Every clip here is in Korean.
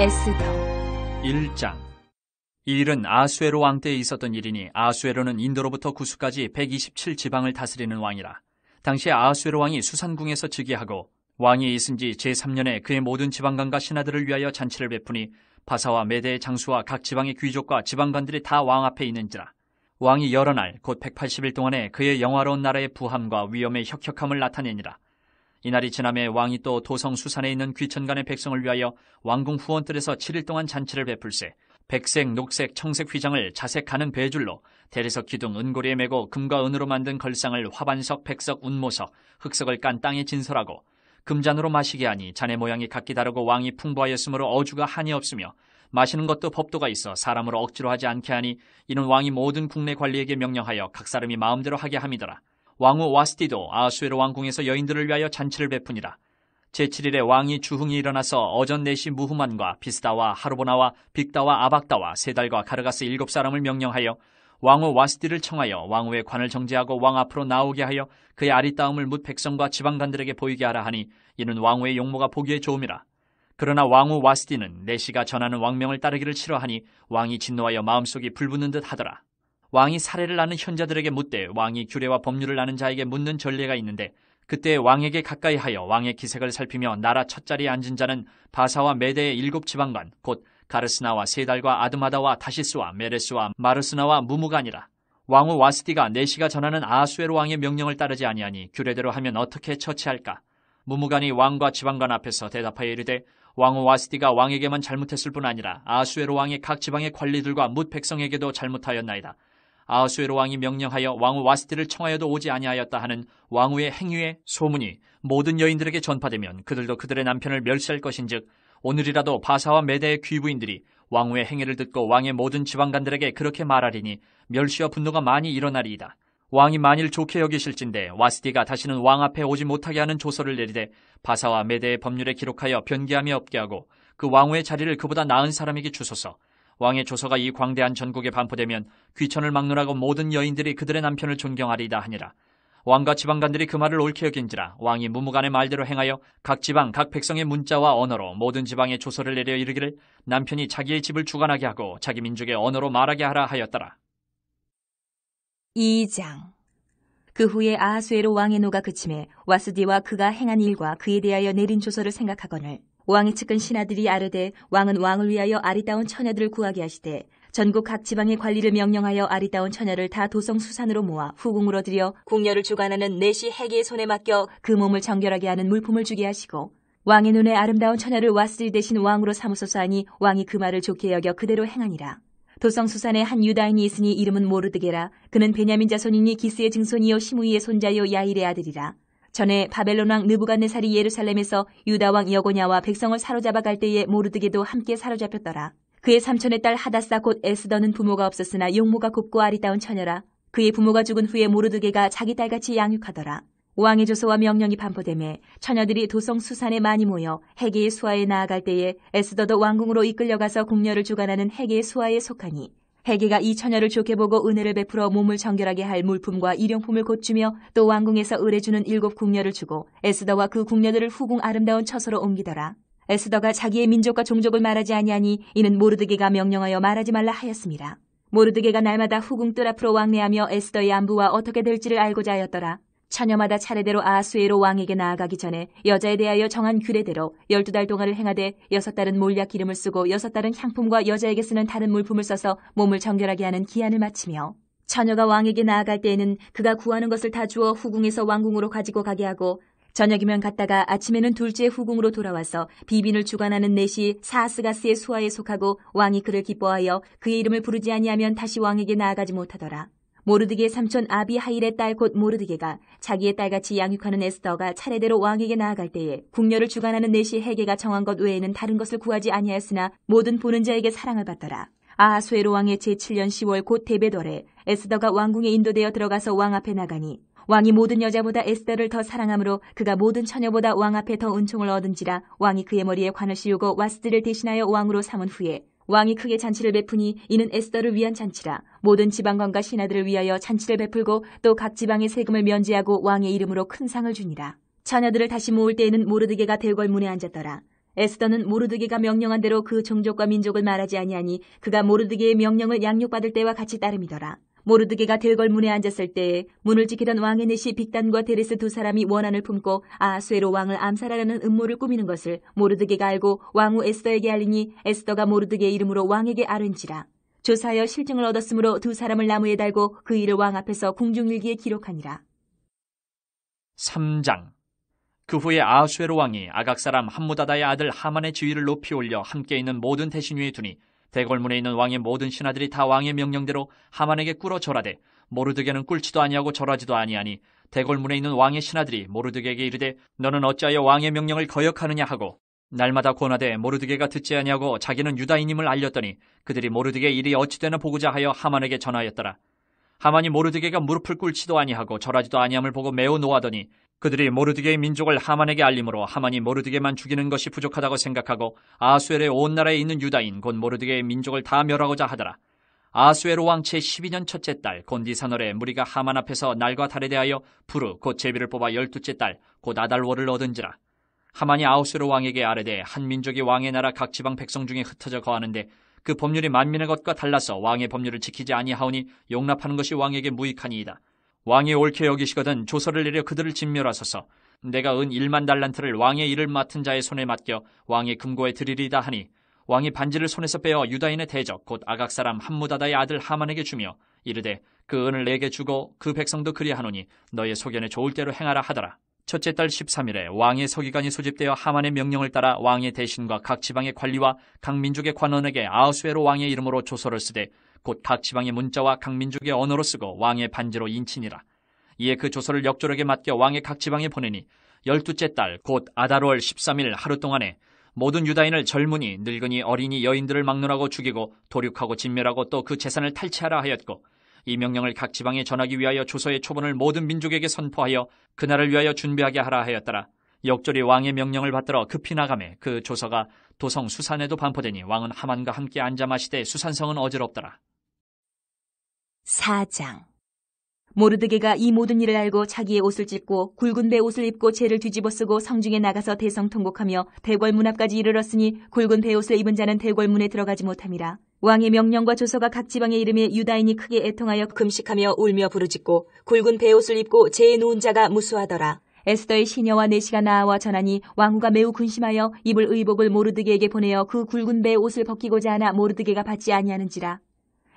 에스더 1장. 이 일은 아수에로 왕 때에 있었던 일이니 아수에로는 인도로부터 구스까지 127지방을 다스리는 왕이라. 당시에 아수에로 왕이 수산궁에서 즉위하고 왕이 있은 지 제3년에 그의 모든 지방관과 신하들을 위하여 잔치를 베푸니 바사와 메대의 장수와 각 지방의 귀족과 지방관들이 다 왕 앞에 있는지라. 왕이 여러 날 곧 180일 동안에 그의 영화로운 나라의 부함과 위엄의 혁혁함을 나타내니라. 이날이 지남에 왕이 또 도성 수산에 있는 귀천간의 백성을 위하여 왕궁 후원뜰에서 7일 동안 잔치를 베풀세 백색, 녹색, 청색 휘장을 자색 가는 배줄로 대리석 기둥 은고리에 메고 금과 은으로 만든 걸상을 화반석, 백석, 운모석, 흑석을 깐 땅에 진설하고 금잔으로 마시게 하니 잔의 모양이 각기 다르고 왕이 풍부하였으므로 어주가 한이 없으며 마시는 것도 법도가 있어 사람으로 억지로 하지 않게 하니 이는 왕이 모든 국내 관리에게 명령하여 각 사람이 마음대로 하게 함이더라. 왕후 와스디도 아수에로 왕궁에서 여인들을 위하여 잔치를 베푸니라. 제7일에 왕이 주흥이 일어나서 어전 넷이 무후만과 비스다와 하르보나와 빅다와 아박다와 세달과 가르가스 7사람을 명령하여 왕후 와스디를 청하여 왕후의 관을 정제하고 왕 앞으로 나오게 하여 그의 아리따움을 뭇 백성과 지방관들에게 보이게 하라 하니 이는 왕후의 용모가 보기에 좋음이라. 그러나 왕후 와스디는 넷이가 전하는 왕명을 따르기를 싫어하니 왕이 진노하여 마음속이 불붙는 듯 하더라. 왕이 사례를 아는 현자들에게 묻되 왕이 규례와 법률을 아는 자에게 묻는 전례가 있는데 그때 왕에게 가까이 하여 왕의 기색을 살피며 나라 첫자리에 앉은 자는 바사와 메대의 7지방관 곧 가르스나와 세달과 아드마다와 다시스와 메레스와 마르스나와 무무가니라. 왕후 와스디가 내시가 전하는 아수에로 왕의 명령을 따르지 아니하니 규례대로 하면 어떻게 처치할까? 무무간이 왕과 지방관 앞에서 대답하여 이르되 왕후 와스디가 왕에게만 잘못했을 뿐 아니라 아수에로 왕의 각 지방의 관리들과 뭇 백성에게도 잘못하였나이다. 아수에로 왕이 명령하여 왕후 와스디를 청하여도 오지 아니하였다 하는 왕후의 행위의 소문이 모든 여인들에게 전파되면 그들도 그들의 남편을 멸시할 것인즉 오늘이라도 바사와 메대의 귀부인들이 왕후의 행위를 듣고 왕의 모든 지방관들에게 그렇게 말하리니 멸시와 분노가 많이 일어나리이다. 왕이 만일 좋게 여기실진데 와스디가 다시는 왕 앞에 오지 못하게 하는 조서를 내리되 바사와 메대의 법률에 기록하여 변개함이 없게 하고 그 왕후의 자리를 그보다 나은 사람에게 주소서. 왕의 조서가 이 광대한 전국에 반포되면 귀천을 막론하고 모든 여인들이 그들의 남편을 존경하리이다 하니라. 왕과 지방관들이 그 말을 옳게 여긴지라 왕이 무무간의 말대로 행하여 각 지방 각 백성의 문자와 언어로 모든 지방에 조서를 내려 이르기를 남편이 자기의 집을 주관하게 하고 자기 민족의 언어로 말하게 하라 하였더라. 2장. 그 후에 아하수에로 왕의 노가 그침에 와스디와 그가 행한 일과 그에 대하여 내린 조서를 생각하거늘 왕이 측근 신하들이 아르되 왕은 왕을 위하여 아리따운 처녀들을 구하게 하시되 전국 각 지방의 관리를 명령하여 아리따운 처녀를 다 도성 수산으로 모아 후궁으로 들여 궁녀를 주관하는 넷이 해계의 손에 맡겨 그 몸을 정결하게 하는 물품을 주게 하시고 왕의 눈에 아름다운 처녀를 와스디 대신 왕으로 삼으소서 하니 왕이 그 말을 좋게 여겨 그대로 행하니라. 도성 수산에 한 유다인이 있으니 이름은 모르드게라. 그는 베냐민 자손이니 기스의 증손이요 시므이의 손자요 야일의 아들이라. 전에 바벨론 왕 느부갓네살이 예루살렘에서 유다 왕 여고냐와 백성을 사로잡아 갈 때에 모르드게도 함께 사로잡혔더라. 그의 삼촌의 딸 하다사 곧 에스더는 부모가 없었으나 용모가 곱고 아리따운 처녀라. 그의 부모가 죽은 후에 모르드게가 자기 딸같이 양육하더라. 왕의 조서와 명령이 반포되매 처녀들이 도성 수산에 많이 모여 해계의 수하에 나아갈 때에 에스더도 왕궁으로 이끌려가서 궁녀를 주관하는 해계의 수하에 속하니 해계가 이 처녀를 좋게 보고 은혜를 베풀어 몸을 정결하게 할 물품과 일용품을 곧 주며 또 왕궁에서 의뢰주는 7 궁녀를 주고 에스더와 그 궁녀들을 후궁 아름다운 처소로 옮기더라. 에스더가 자기의 민족과 종족을 말하지 아니하니 이는 모르드게가 명령하여 말하지 말라 하였습니다. 모르드게가 날마다 후궁 뜰 앞으로 왕래하며 에스더의 안부와 어떻게 될지를 알고자 하였더라. 처녀마다 차례대로 아하수에로 왕에게 나아가기 전에 여자에 대하여 정한 규례대로 12달 동안을 행하되 6달은 몰약 기름을 쓰고 6달은 향품과 여자에게 쓰는 다른 물품을 써서 몸을 정결하게 하는 기한을 마치며 처녀가 왕에게 나아갈 때에는 그가 구하는 것을 다 주어 후궁에서 왕궁으로 가지고 가게 하고 저녁이면 갔다가 아침에는 둘째 후궁으로 돌아와서 비빈을 주관하는 넷이 사스가스의 수하에 속하고 왕이 그를 기뻐하여 그의 이름을 부르지 아니하면 다시 왕에게 나아가지 못하더라. 모르드게의 삼촌 아비하일의 딸 곧 모르드게가 자기의 딸같이 양육하는 에스더가 차례대로 왕에게 나아갈 때에 궁녀를 주관하는 넷이 해계가 정한 것 외에는 다른 것을 구하지 아니하였으나 모든 보는 자에게 사랑을 받더라. 아하수에로 왕의 제7년 10월 곧 데베돌에 에스더가 왕궁에 인도되어 들어가서 왕 앞에 나가니 왕이 모든 여자보다 에스더를 더 사랑하므로 그가 모든 처녀보다 왕 앞에 더 은총을 얻은지라 왕이 그의 머리에 관을 씌우고 와스디를 대신하여 왕으로 삼은 후에 왕이 크게 잔치를 베푸니 이는 에스더를 위한 잔치라. 모든 지방관과 신하들을 위하여 잔치를 베풀고 또 각 지방의 세금을 면제하고 왕의 이름으로 큰 상을 주니라. 처녀들을 다시 모을 때에는 모르드게가 대궐문에 앉았더라. 에스더는 모르드게가 명령한 대로 그 종족과 민족을 말하지 아니하니 그가 모르드게의 명령을 양육받을 때와 같이 따름이더라. 모르드게가 대궐 문에 앉았을 때에 문을 지키던 왕의 내시 빅단과 데레스 두 사람이 원한을 품고 아하수에로 왕을 암살하려는 음모를 꾸미는 것을 모르드게가 알고 왕후 에스더에게 알리니 에스더가 모르드게의 이름으로 왕에게 아른지라. 조사하여 실증을 얻었으므로 두 사람을 나무에 달고 그 일을 왕 앞에서 궁중일기에 기록하니라. 3장. 그 후에 아하수에로 왕이 아각 사람 함무다다의 아들 하만의 지위를 높이 올려 함께 있는 모든 대신 위에 두니 대궐문에 있는 왕의 모든 신하들이 다 왕의 명령대로 하만에게 꿇어 절하되 모르드게는 꿇지도 아니하고 절하지도 아니하니 대궐문에 있는 왕의 신하들이 모르드게에게 이르되 너는 어찌하여 왕의 명령을 거역하느냐 하고 날마다 권하되 모르드게가 듣지 아니하고 자기는 유다인임을 알렸더니 그들이 모르드게의 일이 어찌되나 보고자 하여 하만에게 전하였더라. 하만이 모르드게가 무릎을 꿇지도 아니하고 절하지도 아니함을 보고 매우 노하더니 그들이 모르드게의 민족을 하만에게 알림으로 하만이 모르드게만 죽이는 것이 부족하다고 생각하고 아하수에로의 온 나라에 있는 유다인 곧 모르드게의 민족을 다 멸하고자 하더라. 아하수에로 왕 제12년 첫째 달 곧 니산월에 무리가 하만 앞에서 날과 달에 대하여 부르 곧 제비를 뽑아 12째 달 곧 아달월을 얻은지라. 하만이 아하수에로 왕에게 아뢰되 한 민족이 왕의 나라 각 지방 백성 중에 흩어져 거하는데 그 법률이 만민의 것과 달라서 왕의 법률을 지키지 아니하오니 용납하는 것이 왕에게 무익하니이다. 왕이 옳게 여기시거든 조서를 내려 그들을 진멸하소서. 내가 은 1만 달란트를 왕의 일을 맡은 자의 손에 맡겨 왕의 금고에 드리리다 하니 왕이 반지를 손에서 빼어 유다인의 대적 곧 아각 사람 함무다다의 아들 하만에게 주며 이르되 그 은을 내게 주고 그 백성도 그리하노니 너의 소견에 좋을 대로 행하라 하더라. 첫째 달 13일에 왕의 서기관이 소집되어 하만의 명령을 따라 왕의 대신과 각 지방의 관리와 각 민족의 관원에게 아하수에로 왕의 이름으로 조서를 쓰되 곧 각 지방의 문자와 각 민족의 언어로 쓰고 왕의 반지로 인치니라. 이에 그 조서를 역조력에 맡겨 왕의 각 지방에 보내니 12째 달 곧 아달월 13일 하루 동안에 모든 유다인을 젊은이 늙은이 어린이 여인들을 막론하고 죽이고 도륙하고 진멸하고 또 그 재산을 탈취하라 하였고 이 명령을 각 지방에 전하기 위하여 조서의 초본을 모든 민족에게 선포하여 그날을 위하여 준비하게 하라 하였더라. 역졸이 왕의 명령을 받들어 급히 나가매 그 조서가 도성 수산에도 반포되니 왕은 하만과 함께 앉아 마시되 수산성은 어지럽더라. 4장. 모르드게가 이 모든 일을 알고 자기의 옷을 찢고 굵은 배 옷을 입고 재를 뒤집어 쓰고 성중에 나가서 대성통곡하며 대궐 문 앞까지 이르렀으니 굵은 배 옷을 입은 자는 대궐 문에 들어가지 못함이라. 왕의 명령과 조서가 각 지방의 이름에 유다인이 크게 애통하여 금식하며 울며 부르짖고 굵은 배 옷을 입고 재에 누운 자가 무수하더라. 에스더의 시녀와 내시가 나아와 전하니 왕후가 매우 군심하여 입을 의복을 모르드게에게 보내어 그 굵은 배 옷을 벗기고자 하나 모르드게가 받지 아니하는지라.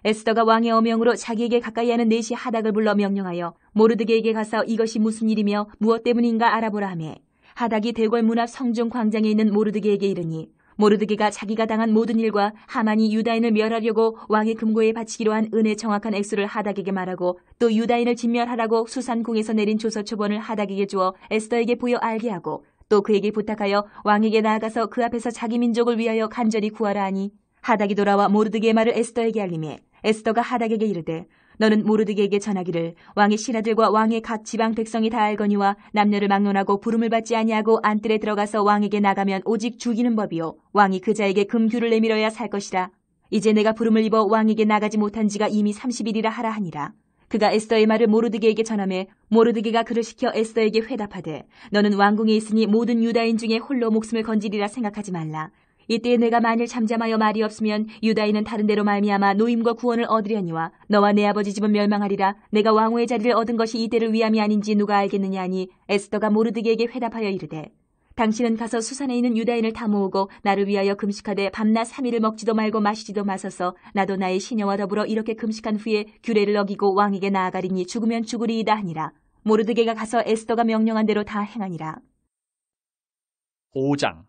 에스더가 왕의 어명으로 자기에게 가까이 하는 내시 하닥을 불러 명령하여 모르드게에게 가서 이것이 무슨 일이며 무엇 때문인가 알아보라 하매 하닥이 대궐 문 앞 성중 광장에 있는 모르드게에게 이르니 모르드게가 자기가 당한 모든 일과 하만이 유다인을 멸하려고 왕의 금고에 바치기로 한 은의 정확한 액수를 하닥에게 말하고 또 유다인을 진멸하라고 수산궁에서 내린 조서 초본을 하닥에게 주어 에스더에게 보여 알게 하고 또 그에게 부탁하여 왕에게 나아가서 그 앞에서 자기 민족을 위하여 간절히 구하라 하니 하닥이 돌아와 모르드게의 말을 에스더에게 알리매 에스더가 하닥에게 이르되 너는 모르드게에게 전하기를 왕의 신하들과 왕의 각 지방 백성이 다 알거니와 남녀를 막론하고 부름을 받지 아니하고 안뜰에 들어가서 왕에게 나가면 오직 죽이는 법이요 왕이 그 자에게 금규를 내밀어야 살 것이라. 이제 내가 부름을 입어 왕에게 나가지 못한 지가 이미 30일이라 하라 하니라. 그가 에스더의 말을 모르드게에게 전하매 모르드게가 그를 시켜 에스더에게 회답하되 너는 왕궁에 있으니 모든 유다인 중에 홀로 목숨을 건지리라 생각하지 말라. 이때 내가 만일 잠잠하여 말이 없으면 유다인은 다른 데로 말미암아 노임과 구원을 얻으려니와 너와 내 아버지 집은 멸망하리라. 내가 왕후의 자리를 얻은 것이 이때를 위함이 아닌지 누가 알겠느냐 하니 에스더가 모르드게에게 회답하여 이르되 당신은 가서 수산에 있는 유다인을 다 모으고 나를 위하여 금식하되 밤낮 3일을 먹지도 말고 마시지도 마소서. 나도 나의 시녀와 더불어 이렇게 금식한 후에 규례를 어기고 왕에게 나아가리니 죽으면 죽으리이다 하니라. 모르드게가 가서 에스더가 명령한 대로 다 행하니라. 5장.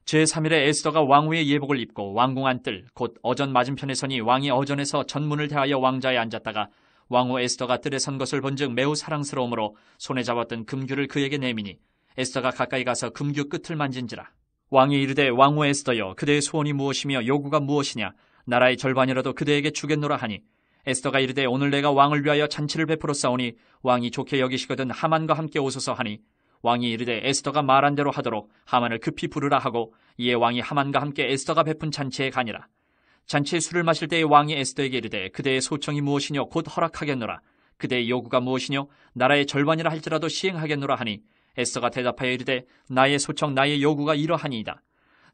제3일에 에스더가 왕후의 예복을 입고 왕궁 안뜰 곧 어전 맞은편에 서니 왕이 어전에서 전문을 대하여 왕좌에 앉았다가 왕후 에스더가 뜰에 선 것을 본즉 매우 사랑스러우므로 손에 잡았던 금규를 그에게 내미니 에스더가 가까이 가서 금규 끝을 만진지라. 왕이 이르되 왕후 에스더여 그대의 소원이 무엇이며 요구가 무엇이냐 나라의 절반이라도 그대에게 주겠노라 하니 에스더가 이르되 오늘 내가 왕을 위하여 잔치를 베풀어 싸우니 왕이 좋게 여기시거든 하만과 함께 오소서 하니 왕이 이르되 에스더가 말한 대로 하도록 하만을 급히 부르라 하고 이에 왕이 하만과 함께 에스더가 베푼 잔치에 가니라. 잔치에 술을 마실 때에 왕이 에스더에게 이르되 그대의 소청이 무엇이뇨 곧 허락하겠노라. 그대의 요구가 무엇이뇨 나라의 절반이라 할지라도 시행하겠노라 하니 에스더가 대답하여 이르되 나의 소청 나의 요구가 이러하니이다.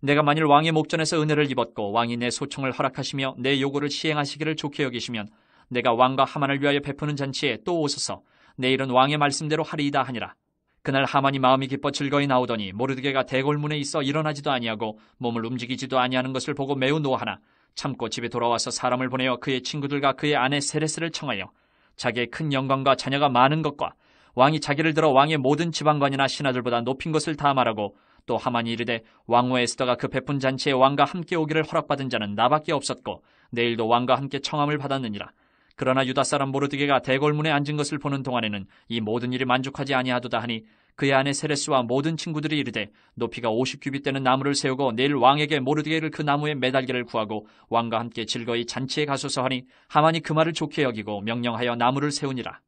내가 만일 왕의 목전에서 은혜를 입었고 왕이 내 소청을 허락하시며 내 요구를 시행하시기를 좋게 여기시면 내가 왕과 하만을 위하여 베푸는 잔치에 또 오소서 내일은 왕의 말씀대로 하리이다 하니라. 그날 하만이 마음이 기뻐 즐거이 나오더니 모르드게가 대궐문에 있어 일어나지도 아니하고 몸을 움직이지도 아니하는 것을 보고 매우 노하나 참고 집에 돌아와서 사람을 보내어 그의 친구들과 그의 아내 세레스를 청하여 자기의 큰 영광과 자녀가 많은 것과 왕이 자기를 들어 왕의 모든 지방관이나 신하들보다 높인 것을 다 말하고 또 하만이 이르되 왕후 에스더가 그 베푼 잔치에 왕과 함께 오기를 허락받은 자는 나밖에 없었고 내일도 왕과 함께 청함을 받았느니라. 그러나 유다 사람 모르드게가 대궐문에 앉은 것을 보는 동안에는 이 모든 일이 만족하지 아니하도다 하니 그의 아내 세레스와 모든 친구들이 이르되 높이가 50규빗 되는 나무를 세우고 내일 왕에게 모르드게를 그 나무에 매달기를 구하고 왕과 함께 즐거이 잔치에 가소서 하니 하만이 그 말을 좋게 여기고 명령하여 나무를 세우니라.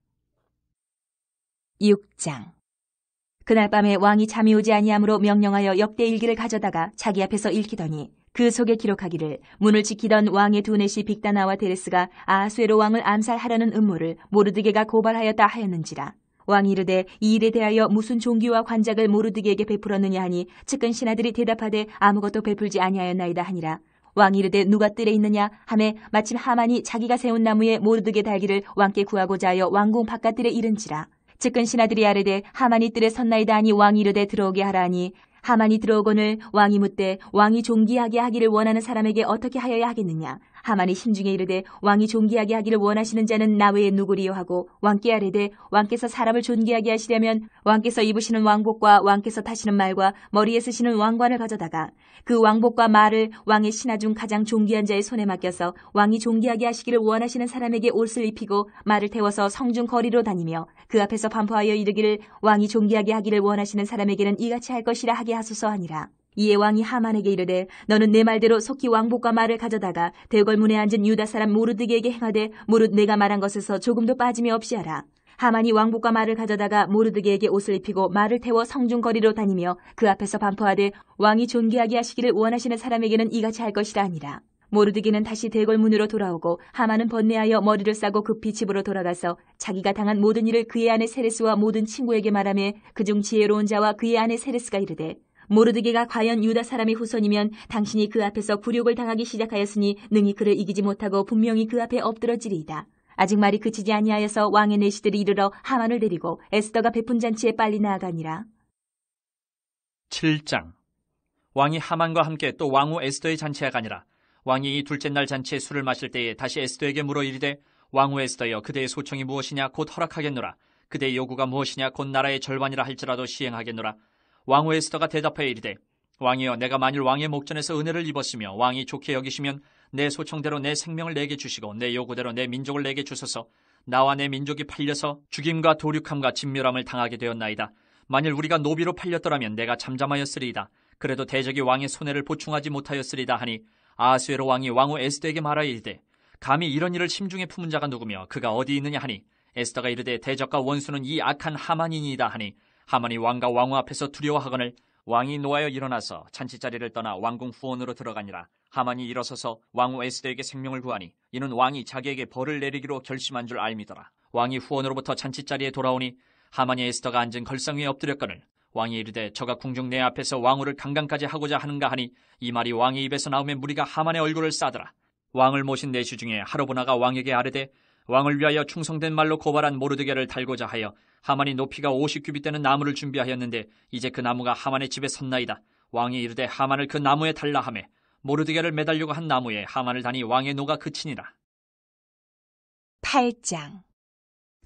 6장. 그날 밤에 왕이 잠이 오지 아니하므로 명령하여 역대일기를 가져다가 자기 앞에서 읽히더니 그 속에 기록하기를 문을 지키던 왕의 두넷이 빅다나와 데레스가 아하수에로 왕을 암살하려는 음모를 모르드게가 고발하였다 하였는지라. 왕이 이르되 이 일에 대하여 무슨 종기와 관작을 모르드게에게 베풀었느냐 하니 측근 신하들이 대답하되 아무것도 베풀지 아니하였나이다 하니라. 왕이 이르되 누가 뜰에 있느냐 하매 마침 하만이 자기가 세운 나무에 모르드게 달기를 왕께 구하고자 하여 왕궁 바깥뜰에 이른지라. 측근 신하들이 아뢰되 하만이 뜰에 섰나이다 하니 왕이 이르되 들어오게 하라 하니 하만이 들어오거늘 왕이 묻되 왕이 존귀하게 하기를 원하는 사람에게 어떻게 하여야 하겠느냐. 하만이 심중에 이르되 왕이 존귀하게 하기를 원하시는 자는 나 외에 누구리요 하고 왕께 아뢰되 왕께서 사람을 존귀하게 하시려면 왕께서 입으시는 왕복과 왕께서 타시는 말과 머리에 쓰시는 왕관을 가져다가 그 왕복과 말을 왕의 신하 중 가장 존귀한 자의 손에 맡겨서 왕이 존귀하게 하시기를 원하시는 사람에게 옷을 입히고 말을 태워서 성중 거리로 다니며 그 앞에서 반포하여 이르기를 왕이 존귀하게 하기를 원하시는 사람에게는 이같이 할 것이라 하게 하소서 하니라. 이에 왕이 하만에게 이르되 너는 내 말대로 속히 왕복과 말을 가져다가 대궐문에 앉은 유다 사람 모르드게에게 행하되 무릇 내가 말한 것에서 조금도 빠짐이 없이 하라. 하만이 왕복과 말을 가져다가 모르드게에게 옷을 입히고 말을 태워 성중 거리로 다니며 그 앞에서 반포하되 왕이 존귀하게 하시기를 원하시는 사람에게는 이같이 할 것이라 하니라. 모르드게는 다시 대궐문으로 돌아오고 하만은 번뇌하여 머리를 싸고 급히 집으로 돌아가서 자기가 당한 모든 일을 그의 아내 세레스와 모든 친구에게 말하며 그중 지혜로운 자와 그의 아내 세레스가 이르되 모르드게가 과연 유다 사람의 후손이면 당신이 그 앞에서 굴욕을 당하기 시작하였으니 능히 그를 이기지 못하고 분명히 그 앞에 엎드러지리이다. 아직 말이 그치지 아니하여서 왕의 내시들이 이르러 하만을 데리고 에스더가 베푼 잔치에 빨리 나아가니라. 7장. 왕이 하만과 함께 또 왕후 에스더의 잔치에 가니라. 왕이 이 둘째 날 잔치에 술을 마실 때에 다시 에스더에게 물어 이르되 왕후 에스더여 그대의 소청이 무엇이냐 곧 허락하겠노라. 그대의 요구가 무엇이냐 곧 나라의 절반이라 할지라도 시행하겠노라. 왕후 에스더가 대답하여 이르되 왕이여 내가 만일 왕의 목전에서 은혜를 입었으며 왕이 좋게 여기시면 내 소청대로 내 생명을 내게 주시고 내 요구대로 내 민족을 내게 주소서. 나와 내 민족이 팔려서 죽임과 도륙함과 진멸함을 당하게 되었나이다. 만일 우리가 노비로 팔렸더라면 내가 잠잠하였으리이다. 그래도 대적이 왕의 손해를 보충하지 못하였으리다 하니 아하수에로 왕이 왕후 에스더에게 말하여 이르되 감히 이런 일을 심중에 품은 자가 누구며 그가 어디 있느냐 하니 에스더가 이르되 대적과 원수는 이 악한 하만이니이다 하니 하만이 왕과 왕후 앞에서 두려워하거늘 왕이 노하여 일어나서 잔치자리를 떠나 왕궁 후원으로 들어가니라. 하만이 일어서서 왕후 에스더에게 생명을 구하니 이는 왕이 자기에게 벌을 내리기로 결심한 줄 알미더라. 왕이 후원으로부터 잔치자리에 돌아오니 하만이 에스더가 앉은 걸상 위에 엎드렸거늘 왕이 이르되 저가 궁중 내 앞에서 왕후를 강간까지 하고자 하는가 하니 이 말이 왕의 입에서 나오면 무리가 하만의 얼굴을 싸더라. 왕을 모신 내시 중에 하로보나가 왕에게 아뢰되 왕을 위하여 충성된 말로 고발한 모르드게를 달고자 하여 하만이 높이가 50규빗 되는 나무를 준비하였는데 이제 그 나무가 하만의 집에 섰나이다. 왕이 이르되 하만을 그 나무에 달라 하매 모르드게를 매달려고 한 나무에 하만을 다니 왕의 노가 그치니라. 8장.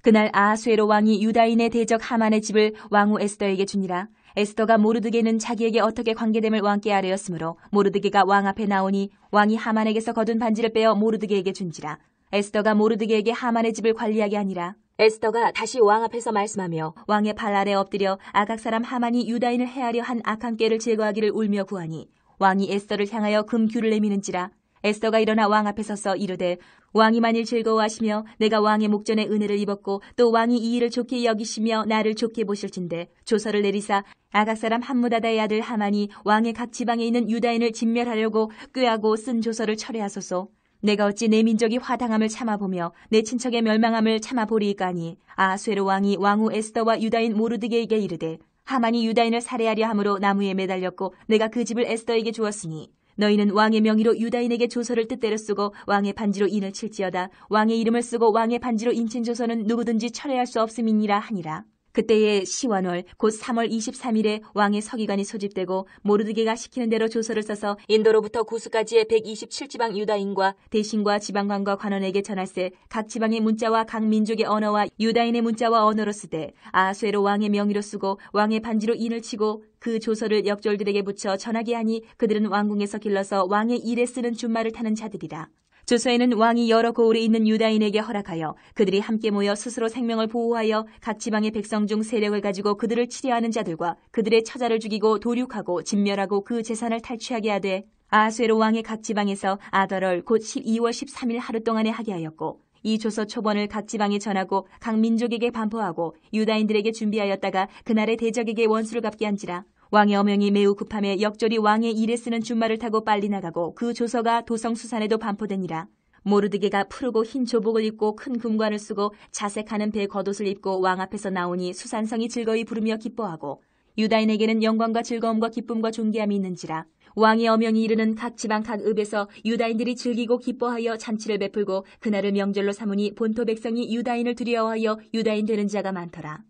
그날 아하수에로 왕이 유다인의 대적 하만의 집을 왕후 에스더에게 주니라. 에스더가 모르드게는 자기에게 어떻게 관계됨을 왕께 아뢰었으므로 모르드게가 왕 앞에 나오니 왕이 하만에게서 거둔 반지를 빼어 모르드게에게 준지라. 에스더가 모르드게에게 하만의 집을 관리하게 하니라. 에스더가 다시 왕 앞에서 말씀하며 왕의 발 아래 엎드려 아각 사람 하만이 유다인을 해하려 한 악한 꾀를 제거하기를 울며 구하니 왕이 에스더를 향하여 금규를 내미는지라. 에스더가 일어나 왕 앞에 서서 이르되 왕이 만일 즐거워하시며 내가 왕의 목전에 은혜를 입었고 또 왕이 이 일을 좋게 여기시며 나를 좋게 보실진대 조서를 내리사 아각 사람 함무다다의 아들 하만이 왕의 각 지방에 있는 유다인을 진멸하려고 꾀하고 쓴 조서를 철회하소서. 내가 어찌 내 민족이 화당함을 참아보며 내 친척의 멸망함을 참아보리이까니 아하수에로 왕이 왕후 에스더와 유다인 모르드게에게 이르되 하만이 유다인을 살해하려 함으로 나무에 매달렸고 내가 그 집을 에스더에게 주었으니 너희는 왕의 명의로 유다인에게 조서를 뜻대로 쓰고 왕의 반지로 인을 칠지어다. 왕의 이름을 쓰고 왕의 반지로 인친 조서는 누구든지 철회할 수 없음이니라 하니라. 그때에 시완월 곧 3월 23일에 왕의 서기관이 소집되고 모르드게가 시키는 대로 조서를 써서 인도로부터 구스까지의 127지방 유다인과 대신과 지방관과 관원에게 전할세. 각 지방의 문자와 각 민족의 언어와 유다인의 문자와 언어로 쓰되 아하수에로 왕의 명의로 쓰고 왕의 반지로 인을 치고 그 조서를 역졸들에게 붙여 전하게 하니 그들은 왕궁에서 길러서 왕의 일에 쓰는 준말을 타는 자들이라. 조서에는 왕이 여러 고을에 있는 유다인에게 허락하여 그들이 함께 모여 스스로 생명을 보호하여 각 지방의 백성 중 세력을 가지고 그들을 치려하는 자들과 그들의 처자를 죽이고 도륙하고 진멸하고 그 재산을 탈취하게 하되 아하수에로 왕의 각 지방에서 아더럴 곧 12월 13일 하루 동안에 하게 하였고 이 조서 초본을 각 지방에 전하고 각 민족에게 반포하고 유다인들에게 준비하였다가 그날의 대적에게 원수를 갚게 한지라. 왕의 어명이 매우 급함에 역졸이 왕의 일에 쓰는 준말을 타고 빨리 나가고 그 조서가 도성 수산에도 반포되니라. 모르드게가 푸르고 흰 조복을 입고 큰 금관을 쓰고 자색하는 배 겉옷을 입고 왕 앞에서 나오니 수산성이 즐거이 부르며 기뻐하고 유다인에게는 영광과 즐거움과 기쁨과 존귀함이 있는지라. 왕의 어명이 이르는 각 지방 각 읍에서 유다인들이 즐기고 기뻐하여 잔치를 베풀고 그날을 명절로 삼으니 본토 백성이 유다인을 두려워하여 유다인 되는 자가 많더라.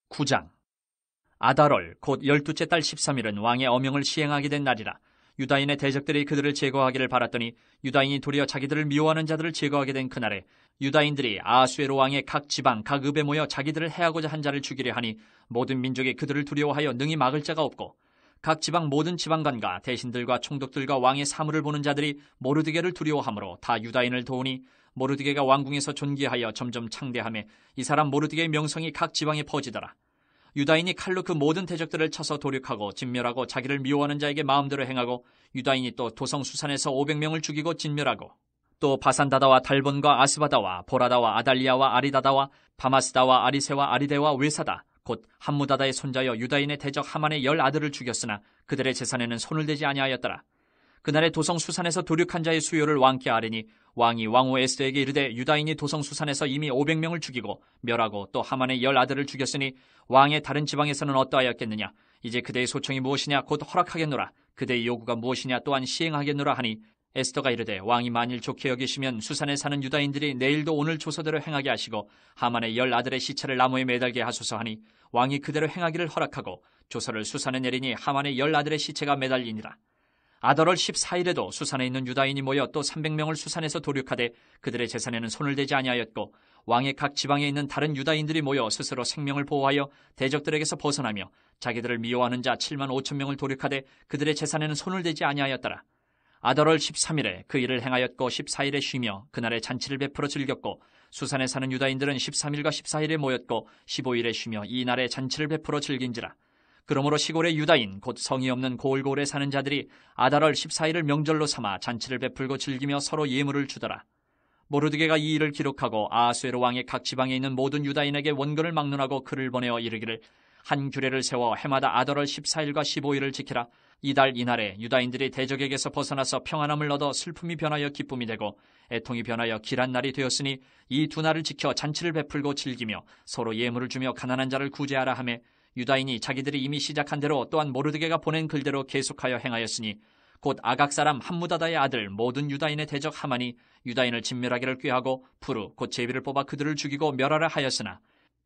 9장. 아달월 곧 12째 달 13일은 왕의 어명을 시행하게 된 날이라. 유다인의 대적들이 그들을 제거하기를 바랐더니 유다인이 도리어 자기들을 미워하는 자들을 제거하게 된 그날에 유다인들이 아하수에로 왕의 각 지방 각 읍에 모여 자기들을 해하고자 한 자를 죽이려 하니 모든 민족이 그들을 두려워하여 능히 막을 자가 없고 각 지방 모든 지방관과 대신들과 총독들과 왕의 사물을 보는 자들이 모르드게를 두려워하므로 다 유다인을 도우니 모르드게가 왕궁에서 존귀하여 점점 창대하며 이 사람 모르드게의 명성이 각 지방에 퍼지더라. 유다인이 칼로 그 모든 대적들을 쳐서 도륙하고 진멸하고 자기를 미워하는 자에게 마음대로 행하고 유다인이 또 도성 수산에서 500명을 죽이고 진멸하고 또 바산다다와 달본과 아스바다와 보라다와 아달리아와 아리다다와 바마스다와 아리세와 아리데와 외사다 곧 함무다다의 손자여 유다인의 대적 하만의 10 아들을 죽였으나 그들의 재산에는 손을 대지 아니하였더라. 그날에 도성 수산에서 도륙한 자의 수요를 왕께 아뢰니 왕이 왕후 에스더에게 이르되 유다인이 도성 수산에서 이미 500명을 죽이고 멸하고 또 하만의 10 아들을 죽였으니 왕의 다른 지방에서는 어떠하였겠느냐. 이제 그대의 소청이 무엇이냐 곧 허락하겠노라. 그대의 요구가 무엇이냐 또한 시행하겠노라 하니 에스더가 이르되 왕이 만일 좋게 여기시면 수산에 사는 유다인들이 내일도 오늘 조서대로 행하게 하시고 하만의 10 아들의 시체를 나무에 매달게 하소서 하니 왕이 그대로 행하기를 허락하고 조서를 수산에 내리니 하만의 10 아들의 시체가 매달리니라. 아달월 14일에도 수산에 있는 유다인이 모여 또 300명을 수산에서 도륙하되 그들의 재산에는 손을 대지 아니하였고 왕의 각 지방에 있는 다른 유다인들이 모여 스스로 생명을 보호하여 대적들에게서 벗어나며 자기들을 미워하는 자 7만 5천 명을 도륙하되 그들의 재산에는 손을 대지 아니하였더라. 아달월 13일에 그 일을 행하였고 14일에 쉬며 그날에 잔치를 베풀어 즐겼고 수산에 사는 유다인들은 13일과 14일에 모였고 15일에 쉬며 이 날에 잔치를 베풀어 즐긴지라. 그러므로 시골의 유다인 곧 성이 없는 고을고을에 사는 자들이 아달월 14일을 명절로 삼아 잔치를 베풀고 즐기며 서로 예물을 주더라. 모르드게가 이 일을 기록하고 아하수에로 왕의 각 지방에 있는 모든 유다인에게 원근을 막론하고 글을 보내어 이르기를 한 규례를 세워 해마다 아달월 14일과 15일을 지키라. 이달 이날에 유다인들이 대적에게서 벗어나서 평안함을 얻어 슬픔이 변하여 기쁨이 되고 애통이 변하여 길한 날이 되었으니 이 두 날을 지켜 잔치를 베풀고 즐기며 서로 예물을 주며 가난한 자를 구제하라 하며 유다인이 자기들이 이미 시작한 대로 또한 모르드게가 보낸 글대로 계속하여 행하였으니 곧 아각 사람 함무다다의 아들 모든 유다인의 대적 하만이 유다인을 진멸하기를 꾀하고 푸르 곧 제비를 뽑아 그들을 죽이고 멸하라 하였으나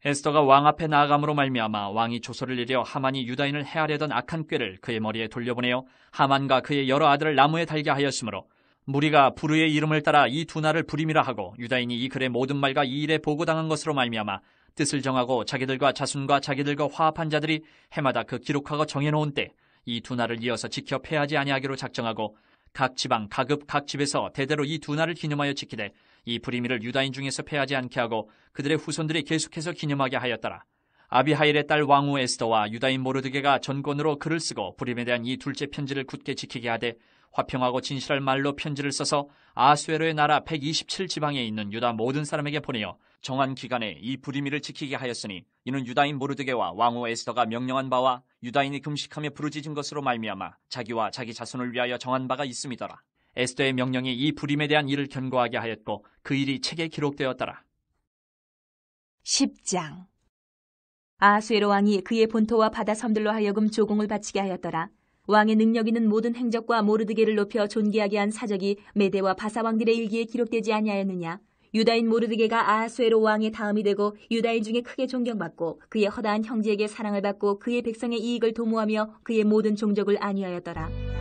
에스더가 왕 앞에 나아감으로 말미암아 왕이 조서를 내려 하만이 유다인을 해하려던 악한 꾀를 그의 머리에 돌려보내어 하만과 그의 여러 아들을 나무에 달게 하였으므로 무리가 푸르의 이름을 따라 이 두 날을 불임이라 하고 유다인이 이 글의 모든 말과 이 일에 보고당한 것으로 말미암아 뜻을 정하고 자기들과 자손과 자기들과 화합한 자들이 해마다 그 기록하고 정해놓은 때 이 두 날을 이어서 지켜 패하지 아니하기로 작정하고 각 지방 각 읍 각 집에서 대대로 이 두 날을 기념하여 지키되 이 불임이를 유다인 중에서 패하지 않게 하고 그들의 후손들이 계속해서 기념하게 하였더라. 아비하일의 딸 왕후 에스더와 유다인 모르드게가 전권으로 글을 쓰고 불임에 대한 이 둘째 편지를 굳게 지키게 하되 화평하고 진실할 말로 편지를 써서 아하수에로의 나라 127지방에 있는 유다 모든 사람에게 보내어 정한 기간에 이 불임이를 지키게 하였으니 이는 유다인 모르드게와 왕후 에스더가 명령한 바와 유다인이 금식하며 부르짖은 것으로 말미암아 자기와 자기 자손을 위하여 정한 바가 있음이더라. 에스더의 명령이 이 불임에 대한 일을 견고하게 하였고 그 일이 책에 기록되었더라. 10장. 아하수에로 왕이 그의 본토와 바다 섬들로 하여금 조공을 바치게 하였더라. 왕의 능력 있는 모든 행적과 모르드게를 높여 존귀하게 한 사적이 메대와 바사 왕들의 일기에 기록되지 아니하였느냐. 유다인 모르드게가 아하수에로 왕의 다음이 되고 유다인 중에 크게 존경받고 그의 허다한 형제에게 사랑을 받고 그의 백성의 이익을 도모하며 그의 모든 종족을 안위하였더라.